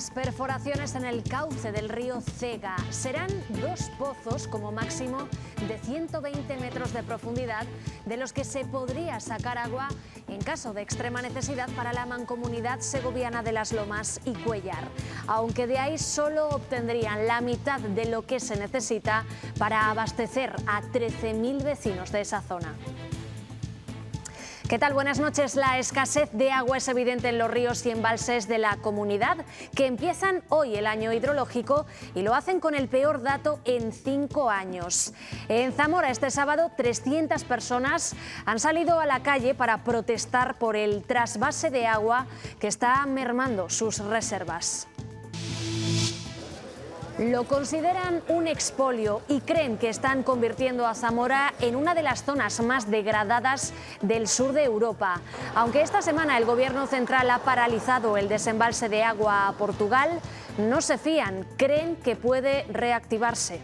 las perforaciones en el cauce del río Cega. Serán 2 pozos como máximo de 120 metros de profundidad, de los que se podría sacar agua en caso de extrema necesidad para la mancomunidad segoviana de Las Lomas y Cuéllar, aunque de ahí solo obtendrían la mitad de lo que se necesita para abastecer a 13.000 vecinos de esa zona. ¿Qué tal? Buenas noches. La escasez de agua es evidente en los ríos y embalses de la comunidad, que empiezan hoy el año hidrológico y lo hacen con el peor dato en 5 años. En Zamora este sábado 300 personas han salido a la calle para protestar por el trasvase de agua que está mermando sus reservas. Lo consideran un expolio y creen que están convirtiendo a Zamora en una de las zonas más degradadas del sur de Europa. Aunque esta semana el Gobierno central ha paralizado el desembalse de agua a Portugal, no se fían, creen que puede reactivarse.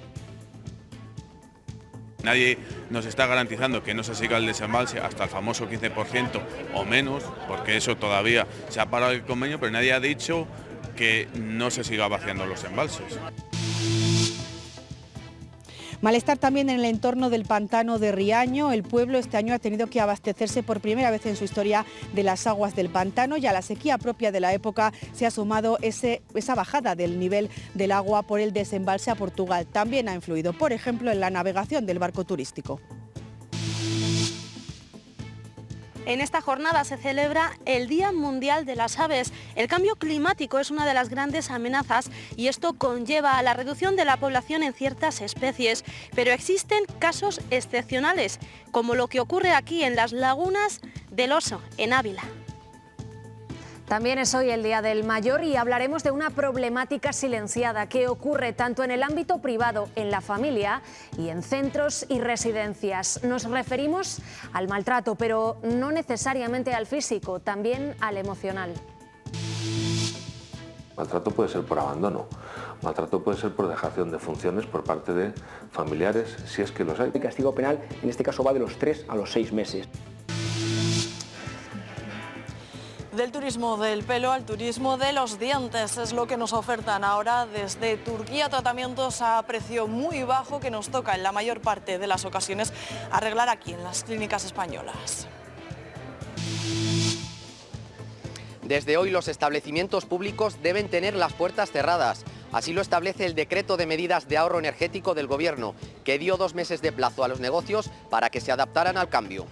Nadie nos está garantizando que no se siga el desembalse hasta el famoso 15% o menos, porque eso todavía se ha parado el convenio, pero nadie ha dicho que no se siga vaciando los embalses. Malestar también en el entorno del pantano de Riaño. El pueblo este año ha tenido que abastecerse por primera vez en su historia de las aguas del pantano, y a la sequía propia de la época se ha sumado esa bajada del nivel del agua por el desembalse a Portugal. También ha influido, por ejemplo, en la navegación del barco turístico. En esta jornada se celebra el Día Mundial de las Aves. El cambio climático es una de las grandes amenazas y esto conlleva a la reducción de la población en ciertas especies. Pero existen casos excepcionales, como lo que ocurre aquí en las lagunas del Oso, en Ávila. También es hoy el Día del Mayor y hablaremos de una problemática silenciada que ocurre tanto en el ámbito privado, en la familia y en centros y residencias. Nos referimos al maltrato, pero no necesariamente al físico, también al emocional. Maltrato puede ser por abandono, maltrato puede ser por dejación de funciones por parte de familiares, si es que los hay. El castigo penal en este caso va de los 3 a los 6 meses. Del turismo del pelo al turismo de los dientes es lo que nos ofertan ahora desde Turquía, tratamientos a precio muy bajo que nos toca en la mayor parte de las ocasiones arreglar aquí en las clínicas españolas. Desde hoy los establecimientos públicos deben tener las puertas cerradas. Así lo establece el decreto de medidas de ahorro energético del Gobierno, que dio 2 meses de plazo a los negocios para que se adaptaran al cambio.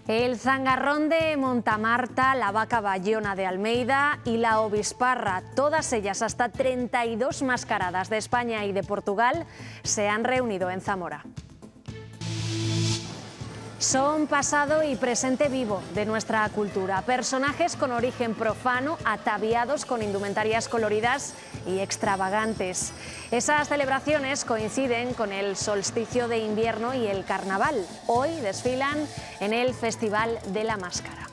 El zangarrón de Montamarta, la vaca bayona de Almeida y la obisparra, todas ellas hasta 32 mascaradas de España y de Portugal, se han reunido en Zamora. Son pasado y presente vivo de nuestra cultura, personajes con origen profano, ataviados con indumentarias coloridas y extravagantes. Esas celebraciones coinciden con el solsticio de invierno y el carnaval. Hoy desfilan en el Festival de la Máscara.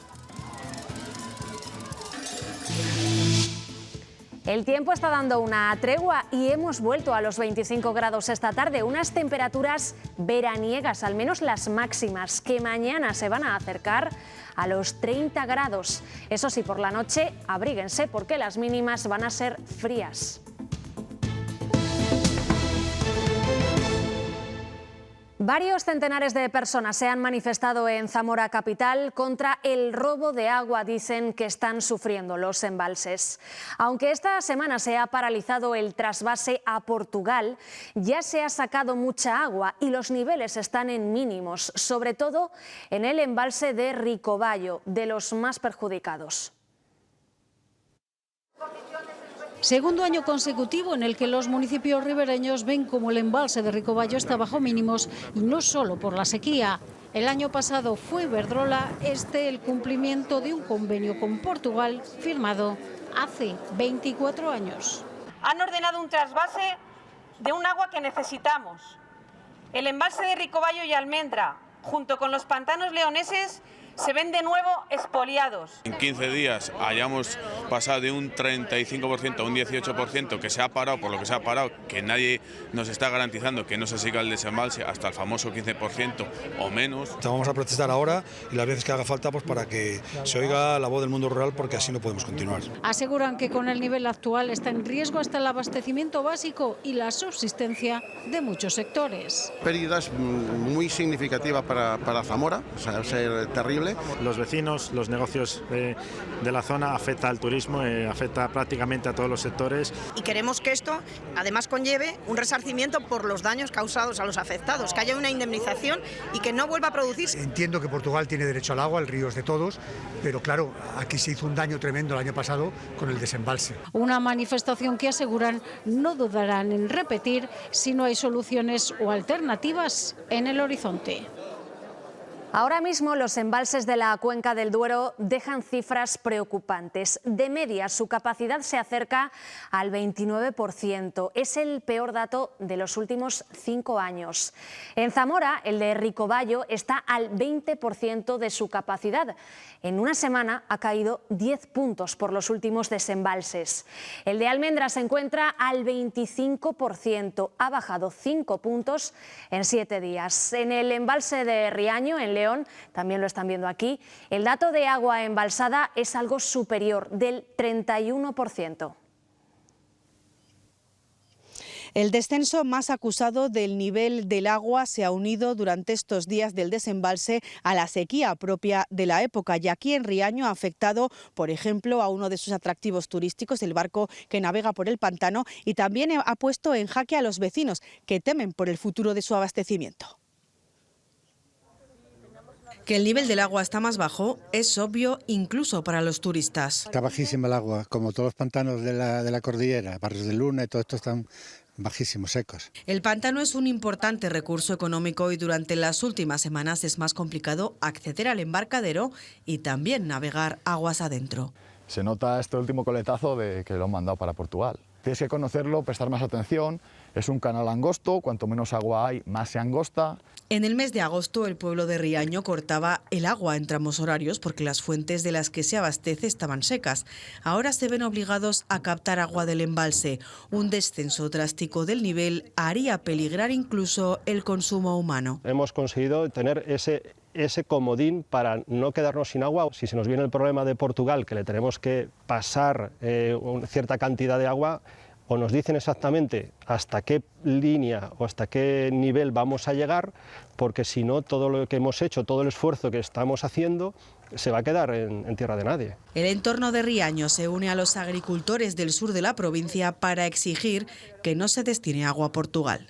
El tiempo está dando una tregua y hemos vuelto a los 25 grados esta tarde, unas temperaturas veraniegas, al menos las máximas, que mañana se van a acercar a los 30 grados. Eso sí, por la noche abríguense porque las mínimas van a ser frías. Varios centenares de personas se han manifestado en Zamora capital contra el robo de agua, dicen que están sufriendo los embalses. Aunque esta semana se ha paralizado el trasvase a Portugal, ya se ha sacado mucha agua y los niveles están en mínimos, sobre todo en el embalse de Ricoballo, de los más perjudicados. Segundo año consecutivo en el que los municipios ribereños ven como el embalse de Ricoballo está bajo mínimos, y no solo por la sequía. El año pasado fue Iberdrola el cumplimiento de un convenio con Portugal firmado hace 24 años. Han ordenado un trasvase de un agua que necesitamos. El embalse de Ricoballo y Almendra, junto con los pantanos leoneses, se ven de nuevo expoliados. En 15 días hayamos pasado de un 35% a un 18% que se ha parado por lo que se ha parado, que nadie nos está garantizando que no se siga el desembalse hasta el famoso 15% o menos. Vamos a protestar ahora y las veces que haga falta pues para que se oiga la voz del mundo rural, porque así no podemos continuar. Aseguran que con el nivel actual está en riesgo hasta el abastecimiento básico y la subsistencia de muchos sectores. Pérdidas muy significativas para Zamora, o sea, va a ser terrible. Los vecinos, los negocios de la zona, afecta al turismo, afecta prácticamente a todos los sectores. Y queremos que esto además conlleve un resarcimiento por los daños causados a los afectados, que haya una indemnización y que no vuelva a producirse. Entiendo que Portugal tiene derecho al agua, el río es de todos, pero claro, aquí se hizo un daño tremendo el año pasado con el desembalse. Una manifestación que aseguran no dudarán en repetir si no hay soluciones o alternativas en el horizonte. Ahora mismo los embalses de la cuenca del Duero dejan cifras preocupantes. De media, su capacidad se acerca al 29%. Es el peor dato de los últimos 5 años. En Zamora, el de Ricobayo está al 20% de su capacidad. En una semana ha caído 10 puntos por los últimos desembalses. El de Almendra se encuentra al 25%. Ha bajado 5 puntos en 7 días. En el embalse de Riaño, en León, también lo están viendo aquí, el dato de agua embalsada es algo superior, del 31%. El descenso más acusado del nivel del agua se ha unido durante estos días del desembalse a la sequía propia de la época, y aquí en Riaño ha afectado, por ejemplo, a uno de sus atractivos turísticos, el barco que navega por el pantano, y también ha puesto en jaque a los vecinos, que temen por el futuro de su abastecimiento. Que el nivel del agua está más bajo es obvio incluso para los turistas. Está bajísima el agua, como todos los pantanos de la cordillera, Barrios de Luna y todo esto están bajísimos, secos. El pantano es un importante recurso económico y durante las últimas semanas es más complicado acceder al embarcadero y también navegar aguas adentro. Se nota este último coletazo de que lo han mandado para Portugal. Tienes que conocerlo, prestar más atención. Es un canal angosto, cuanto menos agua hay, más se angosta. En el mes de agosto, el pueblo de Riaño cortaba el agua en tramos horarios porque las fuentes de las que se abastece estaban secas. Ahora se ven obligados a captar agua del embalse. Un descenso drástico del nivel haría peligrar incluso el consumo humano. Hemos conseguido tener ese comodín para no quedarnos sin agua. Si se nos viene el problema de Portugal, que le tenemos que pasar cierta cantidad de agua, o nos dicen exactamente hasta qué línea o hasta qué nivel vamos a llegar, porque si no, todo lo que hemos hecho, todo el esfuerzo que estamos haciendo, se va a quedar en tierra de nadie. El entorno de Riaño se une a los agricultores del sur de la provincia para exigir que no se destine agua a Portugal.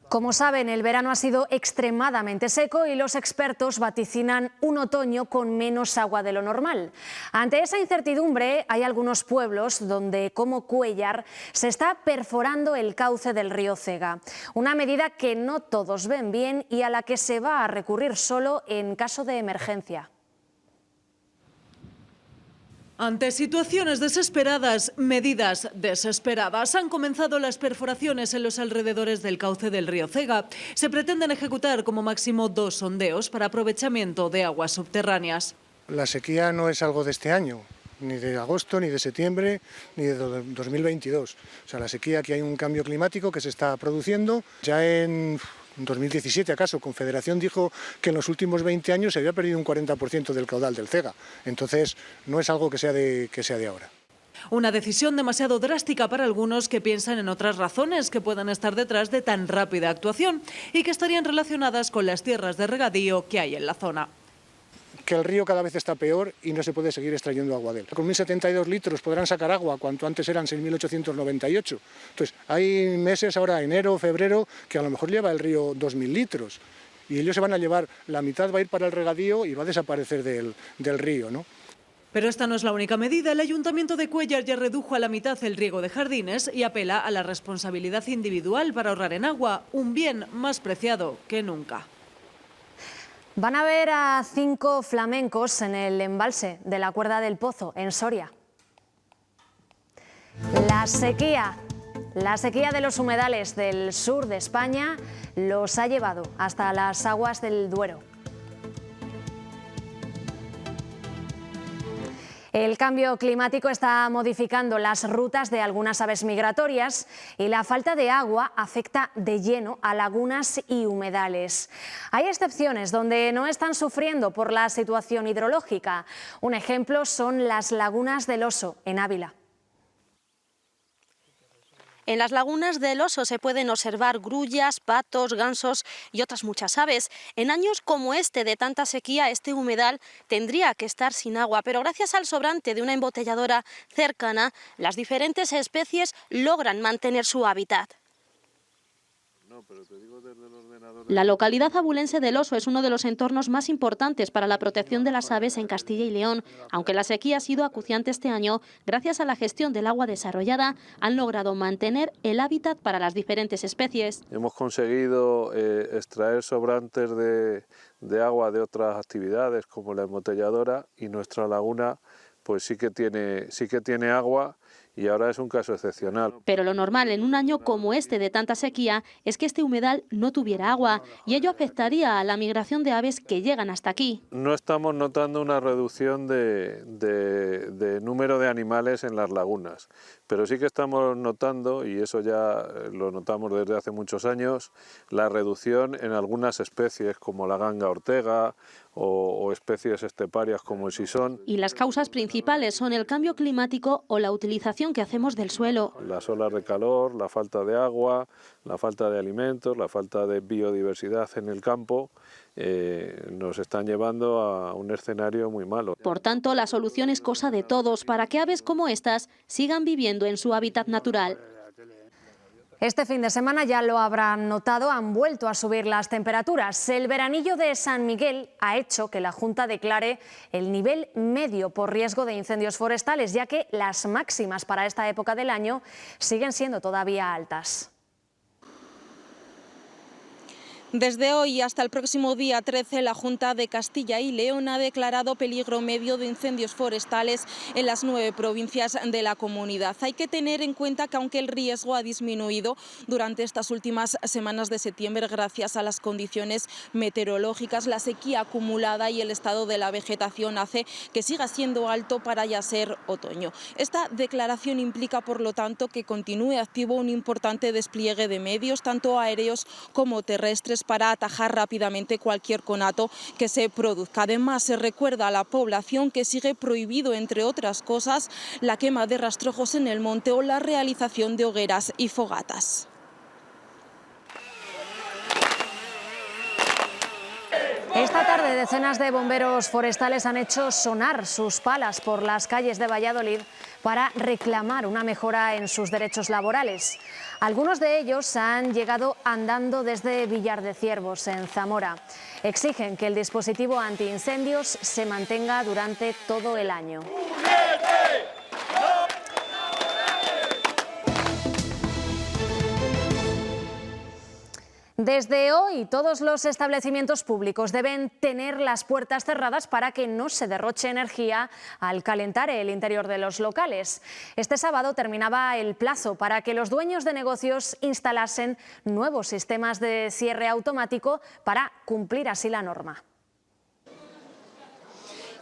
Como saben, el verano ha sido extremadamente seco y los expertos vaticinan un otoño con menos agua de lo normal. Ante esa incertidumbre, hay algunos pueblos donde, como Cuéllar, se está perforando el cauce del río Cega. Una medida que no todos ven bien y a la que se va a recurrir solo en caso de emergencia. Ante situaciones desesperadas, medidas desesperadas, han comenzado las perforaciones en los alrededores del cauce del río Cega. Se pretenden ejecutar como máximo 2 sondeos para aprovechamiento de aguas subterráneas. La sequía no es algo de este año, ni de agosto, ni de septiembre, ni de 2022. O sea, la sequía, aquí hay un cambio climático que se está produciendo. Ya en 2017, acaso, Confederación dijo que en los últimos 20 años se había perdido un 40% del caudal del Cega. Entonces, no es algo que sea de ahora. Una decisión demasiado drástica para algunos que piensan en otras razones que puedan estar detrás de tan rápida actuación y que estarían relacionadas con las tierras de regadío que hay en la zona. Que el río cada vez está peor y no se puede seguir extrayendo agua de él. Con 1.072 litros podrán sacar agua, cuanto antes eran 6.898. Entonces, hay meses ahora, enero, febrero, que a lo mejor lleva el río 2.000 litros. Y ellos se van a llevar, la mitad va a ir para el regadío y va a desaparecer del río, ¿no? Pero esta no es la única medida. El Ayuntamiento de Cuéllar ya redujo a la mitad el riego de jardines y apela a la responsabilidad individual para ahorrar en agua, un bien más preciado que nunca. Van a ver a 5 flamencos en el embalse de la Cuerda del Pozo, en Soria. La sequía de los humedales del sur de España los ha llevado hasta las aguas del Duero. El cambio climático está modificando las rutas de algunas aves migratorias y la falta de agua afecta de lleno a lagunas y humedales. Hay excepciones donde no están sufriendo por la situación hidrológica. Un ejemplo son las lagunas del Oso, en Ávila. En las lagunas del Oso se pueden observar grullas, patos, gansos y otras muchas aves. En años como este de tanta sequía, este humedal tendría que estar sin agua, pero gracias al sobrante de una embotelladora cercana, las diferentes especies logran mantener su hábitat. La localidad abulense del Oso es uno de los entornos más importantes para la protección de las aves en Castilla y León. Aunque la sequía ha sido acuciante este año, gracias a la gestión del agua desarrollada, han logrado mantener el hábitat para las diferentes especies. Hemos conseguido extraer sobrantes de agua de otras actividades como la embotelladora, y nuestra laguna pues sí que tiene agua. Y ahora es un caso excepcional. Pero lo normal en un año como este de tanta sequía es que este humedal no tuviera agua, y ello afectaría a la migración de aves que llegan hasta aquí. No estamos notando una reducción de número de animales en las lagunas, pero sí que estamos notando, y eso ya lo notamos desde hace muchos años, la reducción en algunas especies como la ganga ortega o especies esteparias como el sisón. Y las causas principales son el cambio climático o la utilización que hacemos del suelo. Las olas de calor, la falta de agua, la falta de alimentos, la falta de biodiversidad en el campo nos están llevando a un escenario muy malo. Por tanto, la solución es cosa de todos para que aves como estas sigan viviendo en su hábitat natural. Este fin de semana, ya lo habrán notado, han vuelto a subir las temperaturas. El veranillo de San Miguel ha hecho que la Junta declare el nivel medio por riesgo de incendios forestales, ya que las máximas para esta época del año siguen siendo todavía altas. Desde hoy hasta el próximo día 13, la Junta de Castilla y León ha declarado peligro medio de incendios forestales en las 9 provincias de la comunidad. Hay que tener en cuenta que aunque el riesgo ha disminuido durante estas últimas semanas de septiembre gracias a las condiciones meteorológicas, la sequía acumulada y el estado de la vegetación hace que siga siendo alto para ya ser otoño. Esta declaración implica, por lo tanto, que continúe activo un importante despliegue de medios, tanto aéreos como terrestres, para atajar rápidamente cualquier conato que se produzca. Además, se recuerda a la población que sigue prohibido, entre otras cosas, la quema de rastrojos en el monte o la realización de hogueras y fogatas. Esta tarde, decenas de bomberos forestales han hecho sonar sus palas por las calles de Valladolid para reclamar una mejora en sus derechos laborales. Algunos de ellos han llegado andando desde Villar de Ciervos, en Zamora. Exigen que el dispositivo antiincendios se mantenga durante todo el año. Desde hoy, todos los establecimientos públicos deben tener las puertas cerradas para que no se derroche energía al calentar el interior de los locales. Este sábado terminaba el plazo para que los dueños de negocios instalasen nuevos sistemas de cierre automático para cumplir así la norma.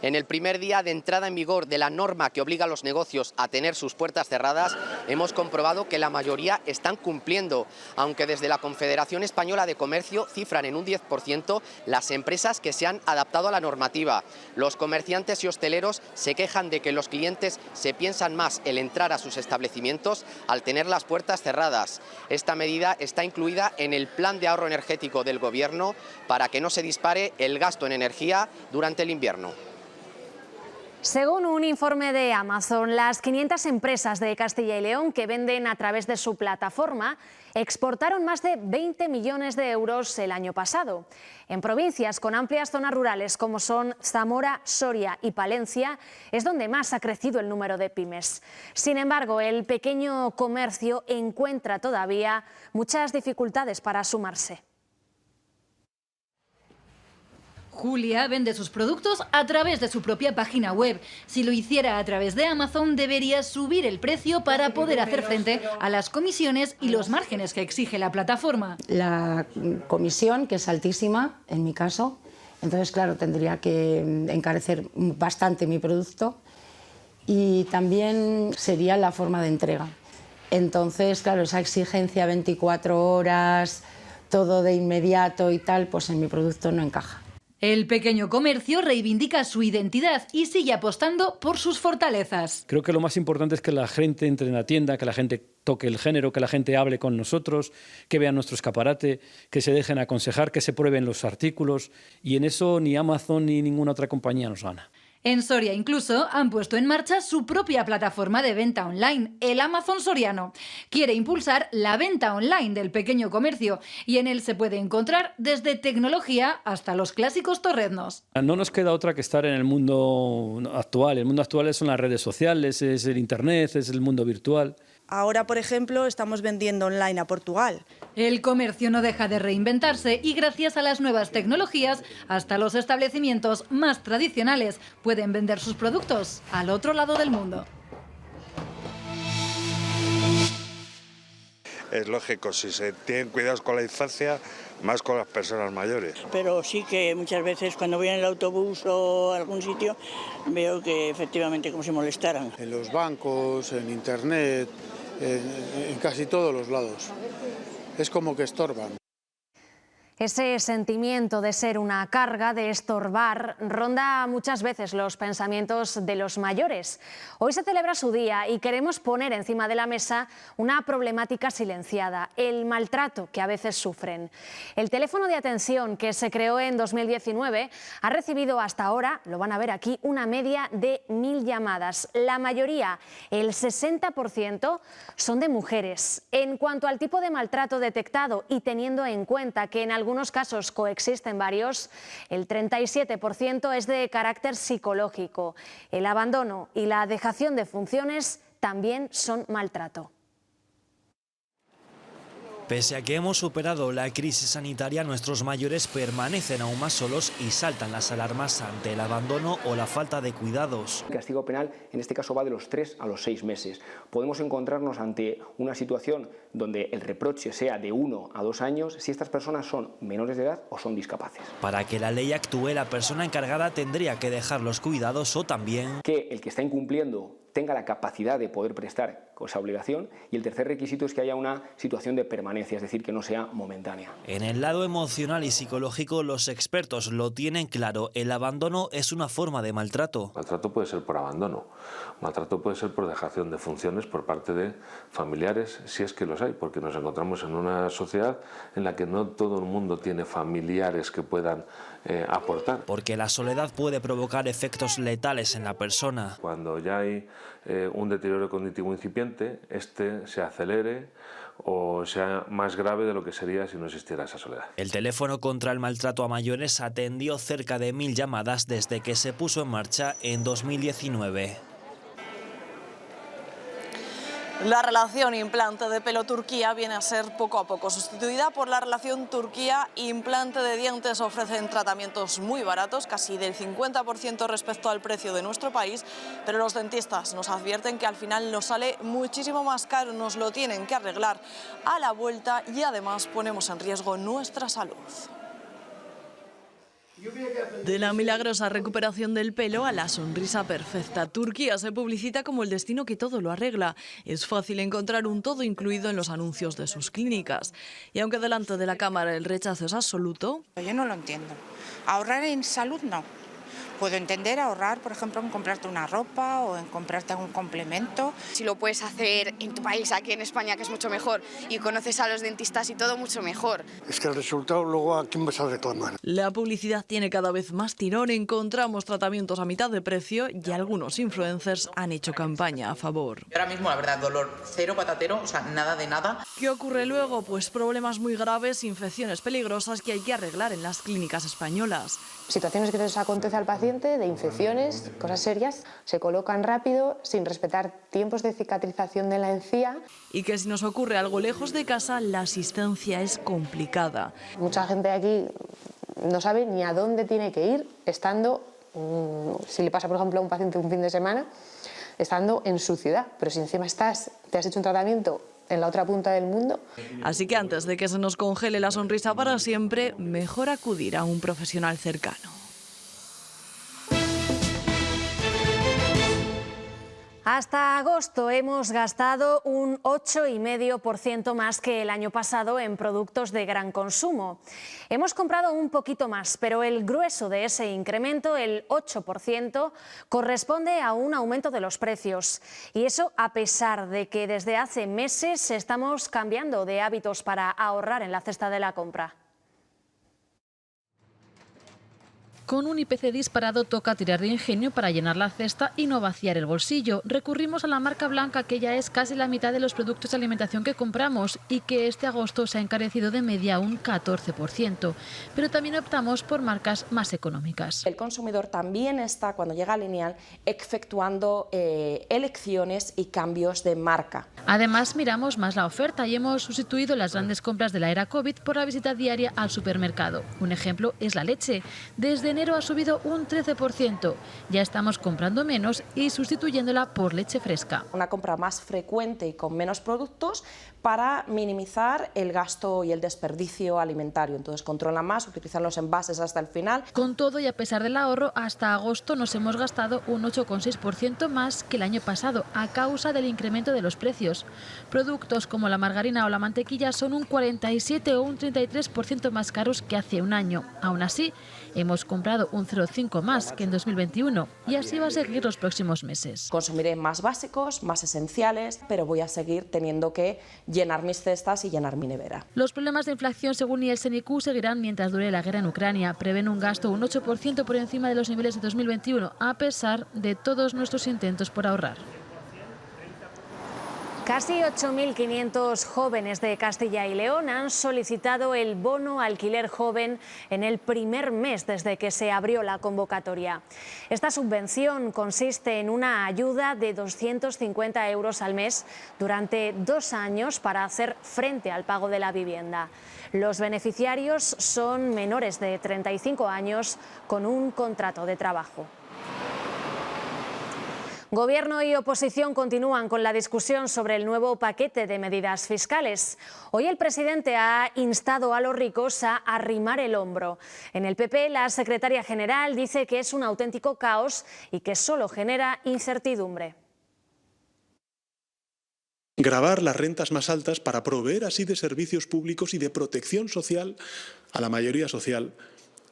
En el primer día de entrada en vigor de la norma que obliga a los negocios a tener sus puertas cerradas, hemos comprobado que la mayoría están cumpliendo, aunque desde la Confederación Española de Comercio cifran en un 10% las empresas que se han adaptado a la normativa. Los comerciantes y hosteleros se quejan de que los clientes se piensan más el entrar a sus establecimientos al tener las puertas cerradas. Esta medida está incluida en el plan de ahorro energético del Gobierno para que no se dispare el gasto en energía durante el invierno. Según un informe de Amazon, las 500 empresas de Castilla y León que venden a través de su plataforma exportaron más de 20 millones de euros el año pasado. En provincias con amplias zonas rurales como son Zamora, Soria y Palencia es donde más ha crecido el número de pymes. Sin embargo, el pequeño comercio encuentra todavía muchas dificultades para sumarse. Julia vende sus productos a través de su propia página web. Si lo hiciera a través de Amazon, debería subir el precio para poder hacer frente a las comisiones y los márgenes que exige la plataforma. La comisión, que es altísima, en mi caso, entonces, claro, tendría que encarecer bastante mi producto y también sería la forma de entrega. Entonces, claro, esa exigencia 24 horas, todo de inmediato y tal, pues en mi producto no encaja. El pequeño comercio reivindica su identidad y sigue apostando por sus fortalezas. Creo que lo más importante es que la gente entre en la tienda, que la gente toque el género, que la gente hable con nosotros, que vean nuestro escaparate, que se dejen aconsejar, que se prueben los artículos, y en eso ni Amazon ni ninguna otra compañía nos gana. En Soria incluso han puesto en marcha su propia plataforma de venta online, el Amazon Soriano. Quiere impulsar la venta online del pequeño comercio y en él se puede encontrar desde tecnología hasta los clásicos torreznos. No nos queda otra que estar en el mundo actual. El mundo actual son las redes sociales, es el Internet, es el mundo virtual. Ahora, por ejemplo, estamos vendiendo online a Portugal. El comercio no deja de reinventarse y gracias a las nuevas tecnologías, hasta los establecimientos más tradicionales pueden vender sus productos al otro lado del mundo. Es lógico, si se tienen cuidados con la infancia, más con las personas mayores. Pero sí que muchas veces cuando voy en el autobús o a algún sitio veo que efectivamente como si molestaran. En los bancos, en internet, en casi todos los lados. Es como que estorban. Ese sentimiento de ser una carga, de estorbar, ronda muchas veces los pensamientos de los mayores. Hoy se celebra su día y queremos poner encima de la mesa una problemática silenciada, el maltrato que a veces sufren. El teléfono de atención que se creó en 2019 ha recibido hasta ahora, lo van a ver aquí, una media de 1000 llamadas. La mayoría, el 60%, son de mujeres. En cuanto al tipo de maltrato detectado y teniendo en cuenta que en algunos casos coexisten varios, el 37% es de carácter psicológico. El abandono y la dejación de funciones también son maltrato. Pese a que hemos superado la crisis sanitaria, nuestros mayores permanecen aún más solos y saltan las alarmas ante el abandono o la falta de cuidados. El castigo penal en este caso va de los 3 a los 6 meses. Podemos encontrarnos ante una situación donde el reproche sea de 1 a 2 años si estas personas son menores de edad o son discapaces. Para que la ley actúe, la persona encargada tendría que dejar los cuidados o también que el que está incumpliendo tenga la capacidad de poder prestar esa obligación, y el tercer requisito es que haya una situación de permanencia, es decir, que no sea momentánea. En el lado emocional y psicológico los expertos lo tienen claro, el abandono es una forma de maltrato. Maltrato puede ser por abandono, maltrato puede ser por dejación de funciones por parte de familiares, si es que los hay, porque nos encontramos en una sociedad en la que no todo el mundo tiene familiares que puedan aportar. Porque la soledad puede provocar efectos letales en la persona. Cuando ya hay un deterioro cognitivo incipiente, este se acelere o sea más grave de lo que sería si no existiera esa soledad. El teléfono contra el maltrato a mayores atendió cerca de 1000 llamadas desde que se puso en marcha en 2019. La relación implante de pelo Turquía viene a ser poco a poco sustituida por la relación Turquía implante de dientes. Ofrecen tratamientos muy baratos, casi del 50% respecto al precio de nuestro país, pero los dentistas nos advierten que al final nos sale muchísimo más caro, nos lo tienen que arreglar a la vuelta y además ponemos en riesgo nuestra salud. De la milagrosa recuperación del pelo a la sonrisa perfecta, Turquía se publicita como el destino que todo lo arregla. Es fácil encontrar un todo incluido en los anuncios de sus clínicas. Y aunque delante de la cámara el rechazo es absoluto... Yo no lo entiendo. Ahorrar en salud no. Puedo entender ahorrar, por ejemplo, en comprarte una ropa o en comprarte algún complemento. Si lo puedes hacer en tu país, aquí en España, que es mucho mejor, y conoces a los dentistas y todo, mucho mejor. Es que el resultado luego a quién vas a reclamar. La publicidad tiene cada vez más tirón, encontramos tratamientos a mitad de precio y algunos influencers han hecho campaña a favor. Ahora mismo, la verdad, dolor cero patatero, o sea, nada de nada. ¿Qué ocurre luego? Pues problemas muy graves, infecciones peligrosas que hay que arreglar en las clínicas españolas. Situaciones que les acontece al paciente, de infecciones, cosas serias, se colocan rápido, sin respetar tiempos de cicatrización de la encía. Y que si nos ocurre algo lejos de casa, la asistencia es complicada. Mucha gente aquí no sabe ni a dónde tiene que ir, estando, si le pasa por ejemplo a un paciente un fin de semana, estando en su ciudad, pero si encima te has hecho un tratamiento en la otra punta del mundo. Así que antes de que se nos congele la sonrisa para siempre, mejor acudir a un profesional cercano. Hasta agosto hemos gastado un 8,5% más que el año pasado en productos de gran consumo. Hemos comprado un poquito más, pero el grueso de ese incremento, el 8%, corresponde a un aumento de los precios. Y eso a pesar de que desde hace meses estamos cambiando de hábitos para ahorrar en la cesta de la compra. Con un IPC disparado toca tirar de ingenio para llenar la cesta y no vaciar el bolsillo. Recurrimos a la marca blanca, que ya es casi la mitad de los productos de alimentación que compramos y que este agosto se ha encarecido de media un 14%. Pero también optamos por marcas más económicas. El consumidor también está, cuando llega a Lineal, efectuando elecciones y cambios de marca. Además, miramos más la oferta y hemos sustituido las grandes compras de la era COVID por la visita diaria al supermercado. Un ejemplo es la leche. Desde enero ha subido un 13%. Ya estamos comprando menos y sustituyéndola por leche fresca. Una compra más frecuente y con menos productos para minimizar el gasto y el desperdicio alimentario. Entonces controlan más, utilizan los envases hasta el final. Con todo y a pesar del ahorro, hasta agosto nos hemos gastado un 8,6% más que el año pasado a causa del incremento de los precios. Productos como la margarina o la mantequilla son un 47 o un 33% más caros que hace un año. Aún así, hemos comprado un 0,5 más que en 2021 y así va a seguir los próximos meses. Consumiré más básicos, más esenciales, pero voy a seguir teniendo que llenar mis cestas y llenar mi nevera. Los problemas de inflación, según Nielsen IQ, seguirán mientras dure la guerra en Ucrania. Prevén un gasto un 8% por encima de los niveles de 2021, a pesar de todos nuestros intentos por ahorrar. Casi 8.500 jóvenes de Castilla y León han solicitado el bono alquiler joven en el primer mes desde que se abrió la convocatoria. Esta subvención consiste en una ayuda de 250 euros al mes durante 2 años para hacer frente al pago de la vivienda. Los beneficiarios son menores de 35 años con un contrato de trabajo. Gobierno y oposición continúan con la discusión sobre el nuevo paquete de medidas fiscales. Hoy el presidente ha instado a los ricos a arrimar el hombro. En el PP, la secretaria general dice que es un auténtico caos y que solo genera incertidumbre. Gravar las rentas más altas para proveer así de servicios públicos y de protección social a la mayoría social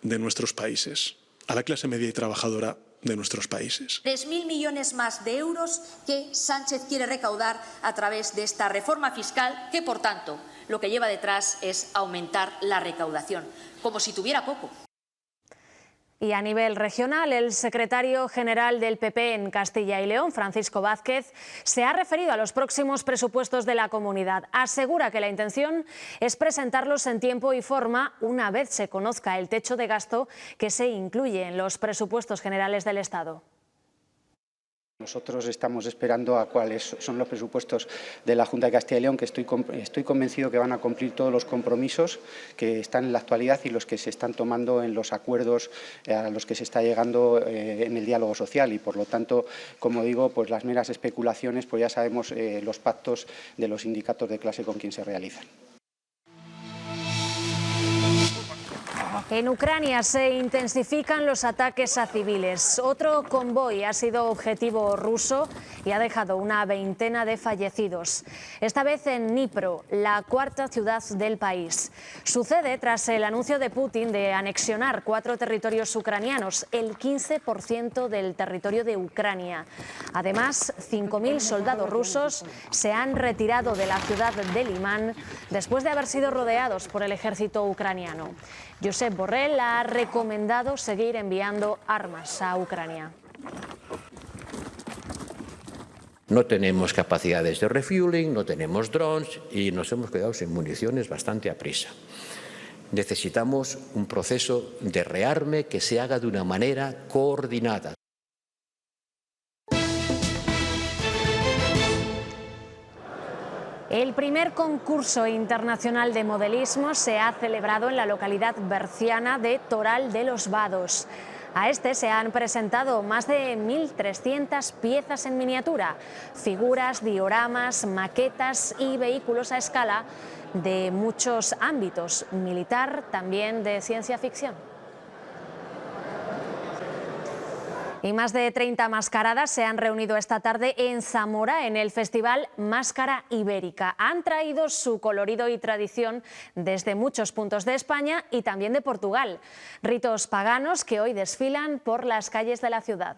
de nuestros países, a la clase media y trabajadora de nuestros países. 3.000 millones más de euros que Sánchez quiere recaudar a través de esta reforma fiscal que, por tanto, lo que lleva detrás es aumentar la recaudación, como si tuviera poco. Y a nivel regional, el secretario general del PP en Castilla y León, Francisco Vázquez, se ha referido a los próximos presupuestos de la comunidad. Asegura que la intención es presentarlos en tiempo y forma una vez se conozca el techo de gasto que se incluye en los presupuestos generales del Estado. Nosotros estamos esperando a cuáles son los presupuestos de la Junta de Castilla y León, que estoy convencido que van a cumplir todos los compromisos que están en la actualidad y los que se están tomando en los acuerdos a los que se está llegando en el diálogo social. Y por lo tanto, como digo, pues las meras especulaciones, pues ya sabemos los pactos de los sindicatos de clase con quien se realizan. En Ucrania se intensifican los ataques a civiles. Otro convoy ha sido objetivo ruso y ha dejado una veintena de fallecidos. Esta vez en Dnipro, la cuarta ciudad del país. Sucede tras el anuncio de Putin de anexionar 4 territorios ucranianos, el 15% del territorio de Ucrania. Además, 5.000 soldados rusos se han retirado de la ciudad de Limán después de haber sido rodeados por el ejército ucraniano. Josep Borrell ha recomendado seguir enviando armas a Ucrania. No tenemos capacidades de refueling, no tenemos drones y nos hemos quedado sin municiones bastante a prisa. Necesitamos un proceso de rearme que se haga de una manera coordinada. El primer concurso internacional de modelismo se ha celebrado en la localidad berciana de Toral de los Vados. A este se han presentado más de 1.300 piezas en miniatura, figuras, dioramas, maquetas y vehículos a escala de muchos ámbitos, militar, también de ciencia ficción. Y más de 30 mascaradas se han reunido esta tarde en Zamora en el festival Máscara Ibérica. Han traído su colorido y tradición desde muchos puntos de España y también de Portugal. Ritos paganos que hoy desfilan por las calles de la ciudad.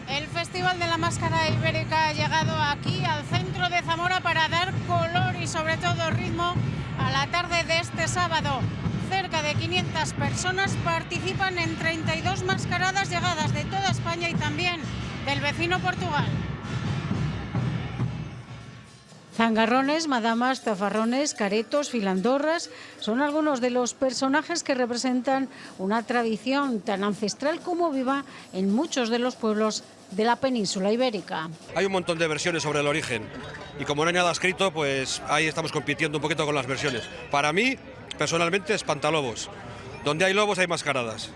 El Festival de la Máscara Ibérica ha llegado aquí al centro de Zamora para dar color y sobre todo ritmo a la tarde de este sábado. Cerca de 500 personas participan en 32 mascaradas llegadas de toda España y también del vecino Portugal. Zangarrones, madamas, zafarrones, caretos, filandorras son algunos de los personajes que representan una tradición tan ancestral como viva en muchos de los pueblos de la península ibérica. Hay un montón de versiones sobre el origen y como no hay nada escrito, pues ahí estamos compitiendo un poquito con las versiones. Para mí, personalmente, espantalobos. Donde hay lobos hay mascaradas.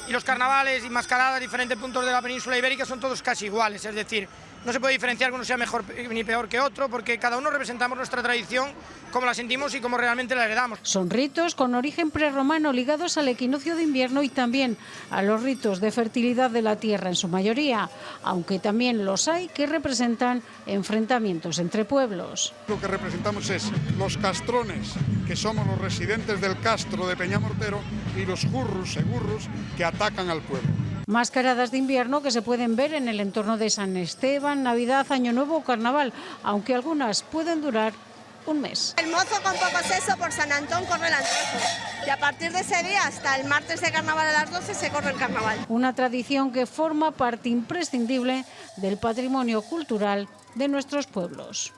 Y los carnavales y mascaradas de diferentes puntos de la península ibérica son todos casi iguales, es decir, no se puede diferenciar que uno sea mejor ni peor que otro, porque cada uno representamos nuestra tradición, como la sentimos y como realmente la heredamos. Son ritos con origen prerromano ligados al equinoccio de invierno y también a los ritos de fertilidad de la tierra en su mayoría, aunque también los hay que representan enfrentamientos entre pueblos. Lo que representamos es los castrones, que somos los residentes del castro de Peñamortero, y los jurrus, segurros, que atacan al pueblo. Mascaradas de invierno que se pueden ver en el entorno de San Esteban, Navidad, Año Nuevo o Carnaval, aunque algunas pueden durar un mes. El mozo con poco seso por San Antón corre el antrejo y a partir de ese día hasta el martes de Carnaval a las 12 se corre el Carnaval. Una tradición que forma parte imprescindible del patrimonio cultural de nuestros pueblos.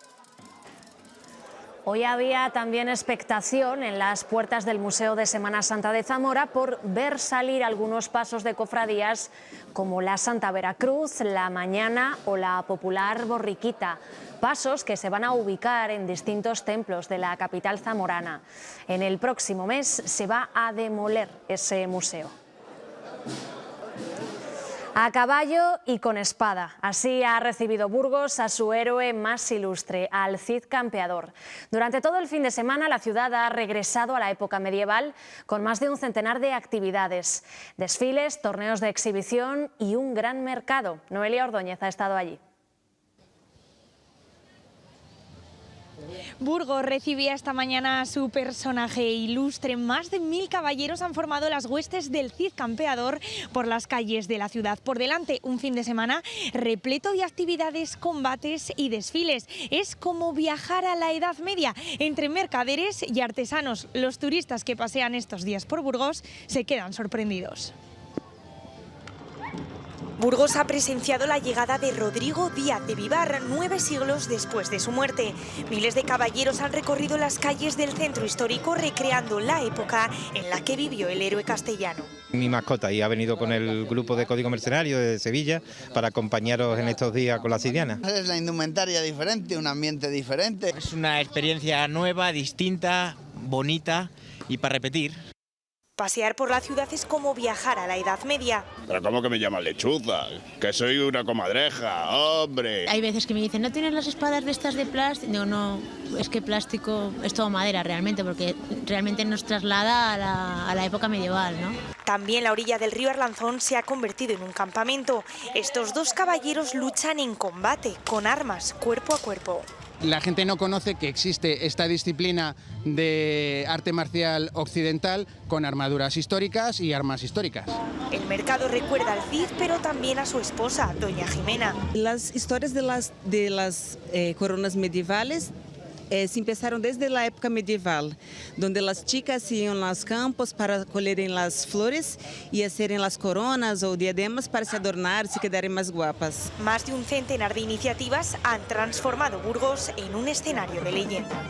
Hoy había también expectación en las puertas del Museo de Semana Santa de Zamora por ver salir algunos pasos de cofradías como la Santa Veracruz, la Mañana o la popular Borriquita. Pasos que se van a ubicar en distintos templos de la capital zamorana. En el próximo mes se va a demoler ese museo. A caballo y con espada. Así ha recibido Burgos a su héroe más ilustre, al Cid Campeador. Durante todo el fin de semana la ciudad ha regresado a la época medieval con más de un centenar de actividades. Desfiles, torneos de exhibición y un gran mercado. Noelia Ordóñez ha estado allí. Burgos recibía esta mañana a su personaje ilustre. Más de 1000 caballeros han formado las huestes del Cid Campeador por las calles de la ciudad. Por delante, un fin de semana repleto de actividades, combates y desfiles. Es como viajar a la Edad Media entre mercaderes y artesanos. Los turistas que pasean estos días por Burgos se quedan sorprendidos. Burgos ha presenciado la llegada de Rodrigo Díaz de Vivar 9 siglos después de su muerte. Miles de caballeros han recorrido las calles del centro histórico recreando la época en la que vivió el héroe castellano. Mi mascota y ha venido con el grupo de Código Mercenario de Sevilla para acompañaros en estos días con la Siriana. Es la indumentaria diferente, un ambiente diferente. Es una experiencia nueva, distinta, bonita y para repetir. Pasear por la ciudad es como viajar a la Edad Media. Pero ¿cómo que me llaman lechuza? Que soy una comadreja, hombre. Hay veces que me dicen, ¿no tienes las espadas de estas de plástico? Digo, no, es que plástico es todo madera realmente, porque realmente nos traslada a la época medieval, ¿no? También la orilla del río Arlanzón se ha convertido en un campamento. Estos dos caballeros luchan en combate, con armas, cuerpo a cuerpo. La gente no conoce que existe esta disciplina de arte marcial occidental con armaduras históricas y armas históricas. El mercado recuerda al Cid, pero también a su esposa, doña Jimena. Las historias de las coronas medievales se empezaron desde la época medieval, donde las chicas iban a los campos para colerem las flores y hacerem las coronas o diademas para se adornar y quedarem más guapas. Más de un centenar de iniciativas han transformado Burgos en un escenario de leyenda.